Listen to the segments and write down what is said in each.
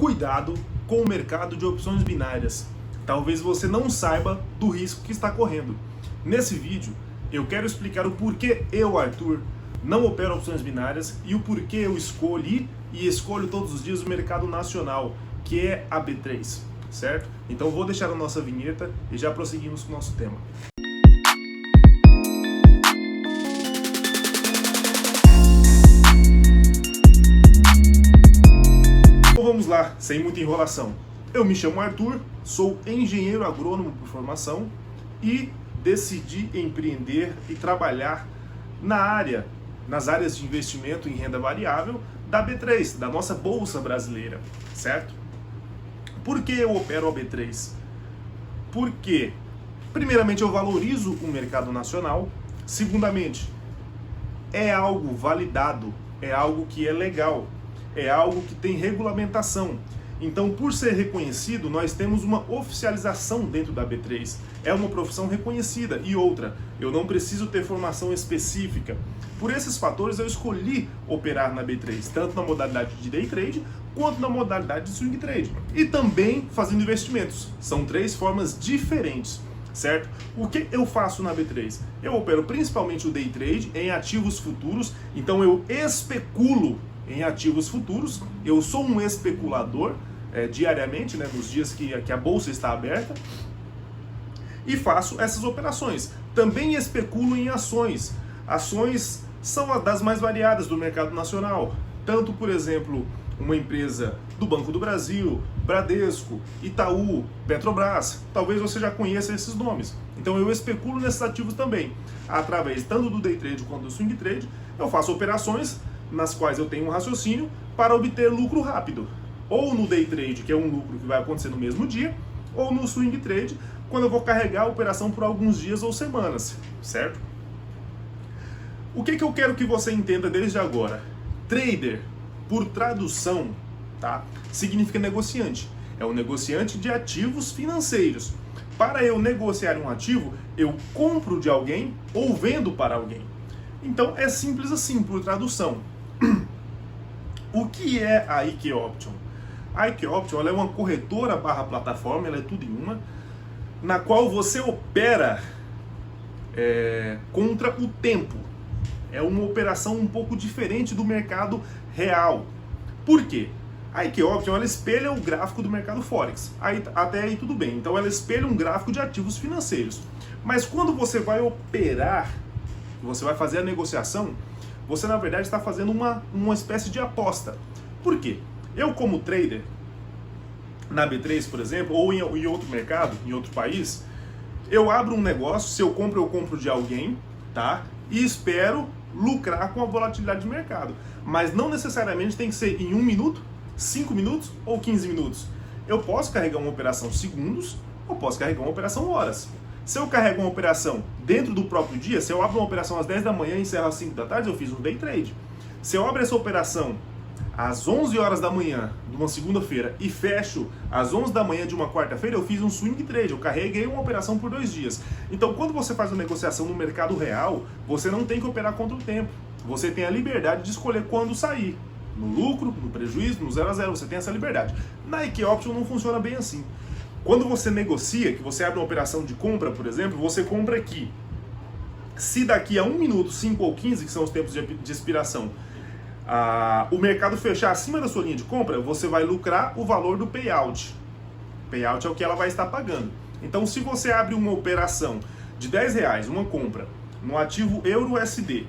Cuidado com o mercado de opções binárias. Talvez você não saiba do risco que está correndo. Nesse vídeo, eu quero explicar o porquê eu, Arthur, não opero opções binárias e o porquê eu escolhi e escolho todos os dias o mercado nacional, que é a B3, certo? Então vou deixar a nossa vinheta e já prosseguimos com o nosso tema. Então vamos lá, sem muita enrolação. Eu me chamo Arthur, sou engenheiro agrônomo por formação e decidi empreender e trabalhar nas áreas de investimento em renda variável da B3, da nossa Bolsa Brasileira, certo? Por que eu opero a B3? Porque, primeiramente, eu valorizo o mercado nacional. Segundamente, é algo validado, é algo que é legal, é algo que tem regulamentação. Então, por ser reconhecido, nós temos uma oficialização dentro da B3. É uma profissão reconhecida. E outra, eu não preciso ter formação específica. Por esses fatores, eu escolhi operar na B3, tanto na modalidade de day trade, quanto na modalidade de swing trade. E também fazendo investimentos. São três formas diferentes, certo? O que eu faço na B3? Eu opero principalmente o day trade em ativos futuros. Então, eu especulo em ativos futuros. Eu sou um especulador diariamente, nos dias que a bolsa está aberta, e faço essas operações. Também especulo em ações. Ações são as das mais variadas do mercado nacional. Tanto, por exemplo, uma empresa do Banco do Brasil, Bradesco, Itaú, Petrobras. Talvez você já conheça esses nomes. Então eu especulo nesses ativos também. Através tanto do day trade quanto do swing trade, eu faço operações nas quais eu tenho um raciocínio para obter lucro rápido. Ou no day trade, que é um lucro que vai acontecer no mesmo dia, ou no swing trade, quando eu vou carregar a operação por alguns dias ou semanas, certo? O que eu quero que você entenda desde agora? Trader, por tradução, tá? Significa negociante. É um negociante de ativos financeiros. Para eu negociar um ativo, eu compro de alguém ou vendo para alguém. Então é simples assim, por tradução. O que é a IQ Option? A IQ Option ela é uma corretora barra plataforma, ela é tudo em uma, na qual você opera contra o tempo. É uma operação um pouco diferente do mercado real. Por quê? A IQ Option ela espelha o gráfico do mercado Forex. Até aí tudo bem. Então ela espelha um gráfico de ativos financeiros. Mas quando você vai operar, você vai fazer a negociação, você na verdade está fazendo uma espécie de aposta. Por quê? Eu como trader, na B3 por exemplo, ou em outro mercado, em outro país, eu abro um negócio, se eu compro de alguém, tá? E espero lucrar com a volatilidade de mercado. Mas não necessariamente tem que ser em 1 minuto, 5 minutos ou 15 minutos. Eu posso carregar uma operação segundos ou posso carregar uma operação horas. Se eu carrego uma operação dentro do próprio dia, se eu abro uma operação às 10 da manhã e encerro às 5 da tarde, eu fiz um day trade. Se eu abro essa operação às 11 horas da manhã de uma segunda-feira e fecho às 11 da manhã de uma quarta-feira, eu fiz um swing trade, eu carreguei uma operação por 2 dias. Então, quando você faz uma negociação no mercado real, você não tem que operar contra o tempo. Você tem a liberdade de escolher quando sair. No lucro, no prejuízo, no 0 a 0, você tem essa liberdade. Na IQ Option não funciona bem assim. Quando você negocia, que você abre uma operação de compra, por exemplo, você compra aqui. Se daqui a 1 minuto, 5 ou 15, que são os tempos de expiração, o mercado fechar acima da sua linha de compra, você vai lucrar o valor do payout. Payout é o que ela vai estar pagando. Então, se você abre uma operação de R$10, uma compra, no ativo Euro-USD,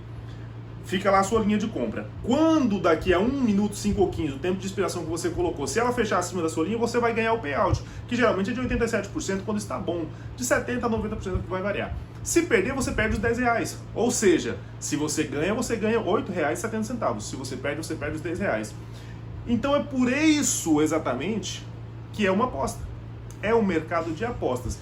fica lá a sua linha de compra. Quando daqui a 1 minuto, 5 ou 15, o tempo de expiração que você colocou, se ela fechar acima da sua linha, você vai ganhar o payout, que geralmente é de 87% quando está bom, de 70% a 90% que vai variar. Se perder, você perde os R$10. Ou seja, se você ganha R$ 8,70. Se você perde os R$10. Então é por isso exatamente que é uma aposta. É um mercado de apostas.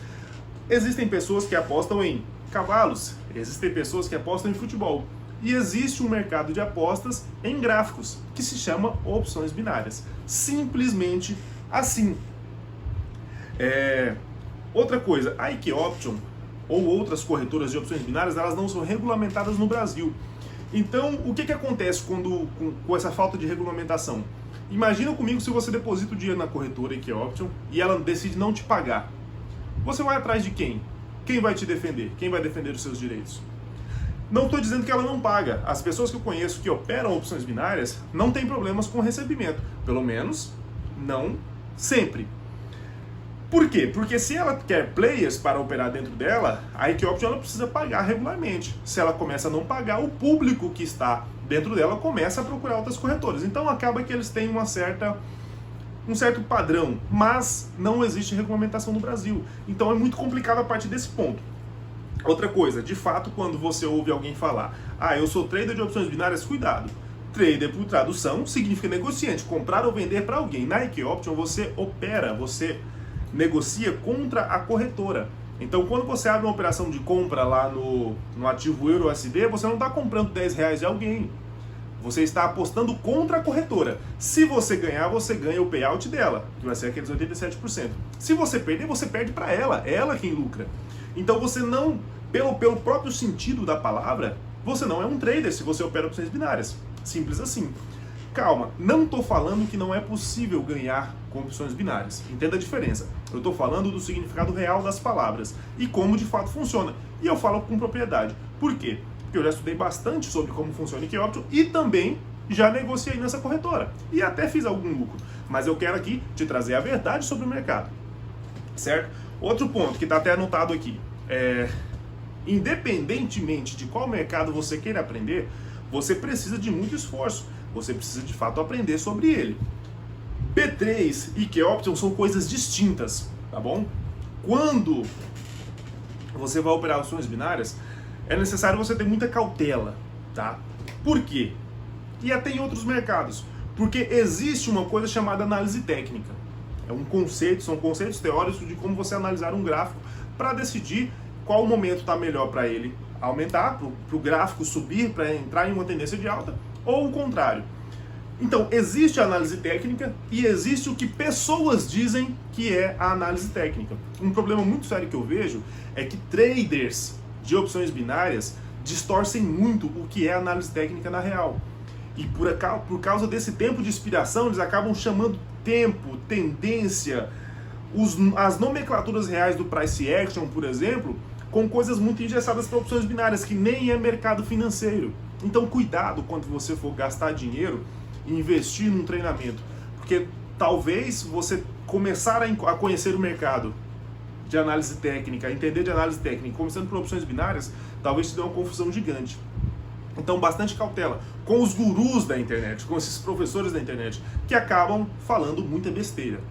Existem pessoas que apostam em cavalos, existem pessoas que apostam em futebol. E existe um mercado de apostas em gráficos, que se chama opções binárias. Simplesmente assim. Outra coisa, a IQ Option ou outras corretoras de opções binárias, elas não são regulamentadas no Brasil. Então, o que acontece com essa falta de regulamentação? Imagina comigo se você deposita o dinheiro na corretora IK Option e ela decide não te pagar. Você vai atrás de quem? Quem vai te defender? Quem vai defender os seus direitos? Não estou dizendo que ela não paga. As pessoas que eu conheço que operam opções binárias não têm problemas com o recebimento. Pelo menos, não sempre. Por quê? Porque se ela quer players para operar dentro dela, a IK Option ela precisa pagar regularmente. Se ela começa a não pagar, o público que está dentro dela começa a procurar outras corretoras. Então acaba que eles têm um certo padrão, mas não existe regulamentação no Brasil. Então é muito complicado a partir desse ponto. Outra coisa, de fato, quando você ouve alguém falar, eu sou trader de opções binárias, cuidado. Trader, por tradução, significa negociante, comprar ou vender para alguém. Na IK Option você opera, você negocia contra a corretora. Então, quando você abre uma operação de compra lá no ativo EURUSD, você não está comprando R$10 de alguém. Você está apostando contra a corretora. Se você ganhar, você ganha o payout dela, que vai ser aqueles 87%. Se você perder, você perde para ela quem lucra. Então, você não, pelo próprio sentido da palavra, você não é um trader se você opera opções binárias. Simples assim. Calma, não estou falando que não é possível ganhar com opções binárias. Entenda a diferença. Eu estou falando do significado real das palavras e como de fato funciona. E eu falo com propriedade. Por quê? Porque eu já estudei bastante sobre como funciona o IK Option e também já negociei nessa corretora. E até fiz algum lucro. Mas eu quero aqui te trazer a verdade sobre o mercado. Certo? Outro ponto que está até anotado aqui. Independentemente de qual mercado você queira aprender, você precisa de muito esforço. Você precisa de fato aprender sobre ele. B3 e IK Option são coisas distintas, tá bom? Quando você vai operar opções binárias, é necessário você ter muita cautela, tá? Por quê? E até em outros mercados. Porque existe uma coisa chamada análise técnica. É um conceito, são conceitos teóricos de como você analisar um gráfico para decidir qual momento está melhor para ele aumentar, para o gráfico subir, para entrar em uma tendência de alta, ou o contrário. Então, existe a análise técnica e existe o que pessoas dizem que é a análise técnica. Um problema muito sério que eu vejo é que traders de opções binárias distorcem muito o que é análise técnica na real. E por causa desse tempo de inspiração, eles acabam chamando tempo, tendência, as nomenclaturas reais do price action, por exemplo, com coisas muito engessadas para opções binárias, que nem é mercado financeiro. Então, cuidado quando você for gastar dinheiro e investir num treinamento, porque talvez você começar a conhecer o mercado de análise técnica, entender de análise técnica, começando por opções binárias, talvez te dê uma confusão gigante. Então, bastante cautela com os gurus da internet, com esses professores da internet, que acabam falando muita besteira.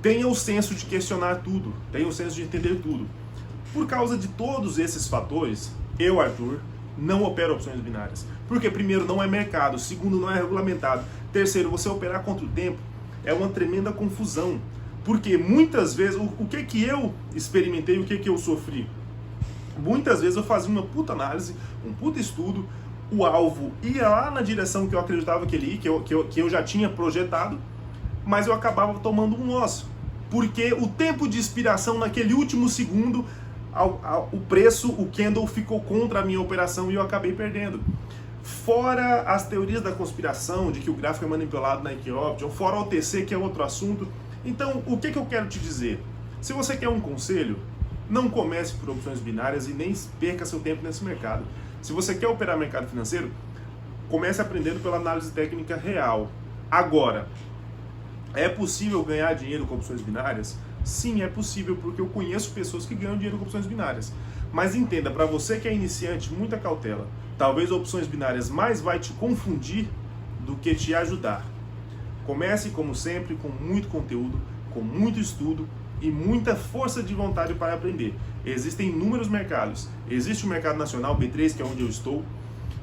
Tenha o senso de questionar tudo, tenha o senso de entender tudo. Por causa de todos esses fatores, eu, Arthur, não opero opções binárias. Porque, primeiro, não é mercado, segundo, não é regulamentado, terceiro, você operar contra o tempo é uma tremenda confusão. Porque muitas vezes, o que eu experimentei, o que eu sofri? Muitas vezes eu fazia uma puta análise, um puta estudo, o alvo ia lá na direção que eu acreditava que ele ia, que eu já tinha projetado, mas eu acabava tomando um loss. Porque o tempo de expiração naquele último segundo, o preço, o candle ficou contra a minha operação e eu acabei perdendo. Fora as teorias da conspiração, de que o gráfico é manipulado na IK Option, fora o OTC, que é outro assunto. Então, o que eu quero te dizer? Se você quer um conselho, não comece por opções binárias e nem perca seu tempo nesse mercado. Se você quer operar mercado financeiro, comece aprendendo pela análise técnica real. Agora, é possível ganhar dinheiro com opções binárias? Sim, é possível, porque eu conheço pessoas que ganham dinheiro com opções binárias. Mas entenda, para você que é iniciante, muita cautela. Talvez opções binárias mais vai te confundir do que te ajudar. Comece, como sempre, com muito conteúdo, com muito estudo e muita força de vontade para aprender. Existem inúmeros mercados. Existe o mercado nacional, B3, que é onde eu estou.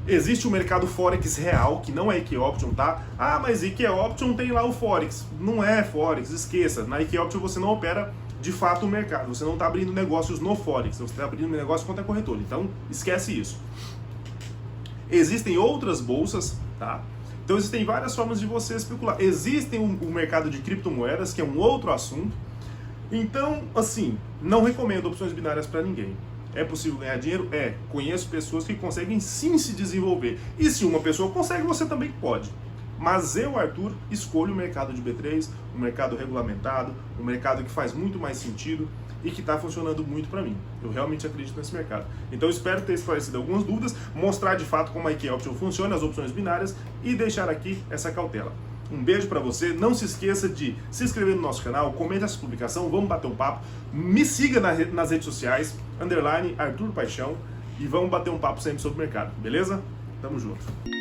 Existe o mercado Forex real, que não é IK Option, tá? Ah, mas IK Option tem lá o Forex. Não é Forex, esqueça. Na IK Option você não opera de fato o mercado. Você não está abrindo negócios no Forex, você está abrindo negócio contra a corretora. Então, esquece isso. Existem outras bolsas, tá? Então, existem várias formas de você especular. Existem o mercado de criptomoedas, que é um outro assunto. Então, assim, não recomendo opções binárias para ninguém. É possível ganhar dinheiro? É. Conheço pessoas que conseguem sim se desenvolver. E se uma pessoa consegue, você também pode. Mas eu, Arthur, escolho o mercado de B3, o mercado regulamentado, o mercado que faz muito mais sentido e que está funcionando muito para mim. Eu realmente acredito nesse mercado. Então eu espero ter esclarecido algumas dúvidas, mostrar de fato como a IK Option funciona, as opções binárias e deixar aqui essa cautela. Um beijo para você, não se esqueça de se inscrever no nosso canal, comente essa publicação, vamos bater um papo, me siga nas redes sociais, _Arthur Paixão, e vamos bater um papo sempre sobre o mercado, beleza? Tamo junto.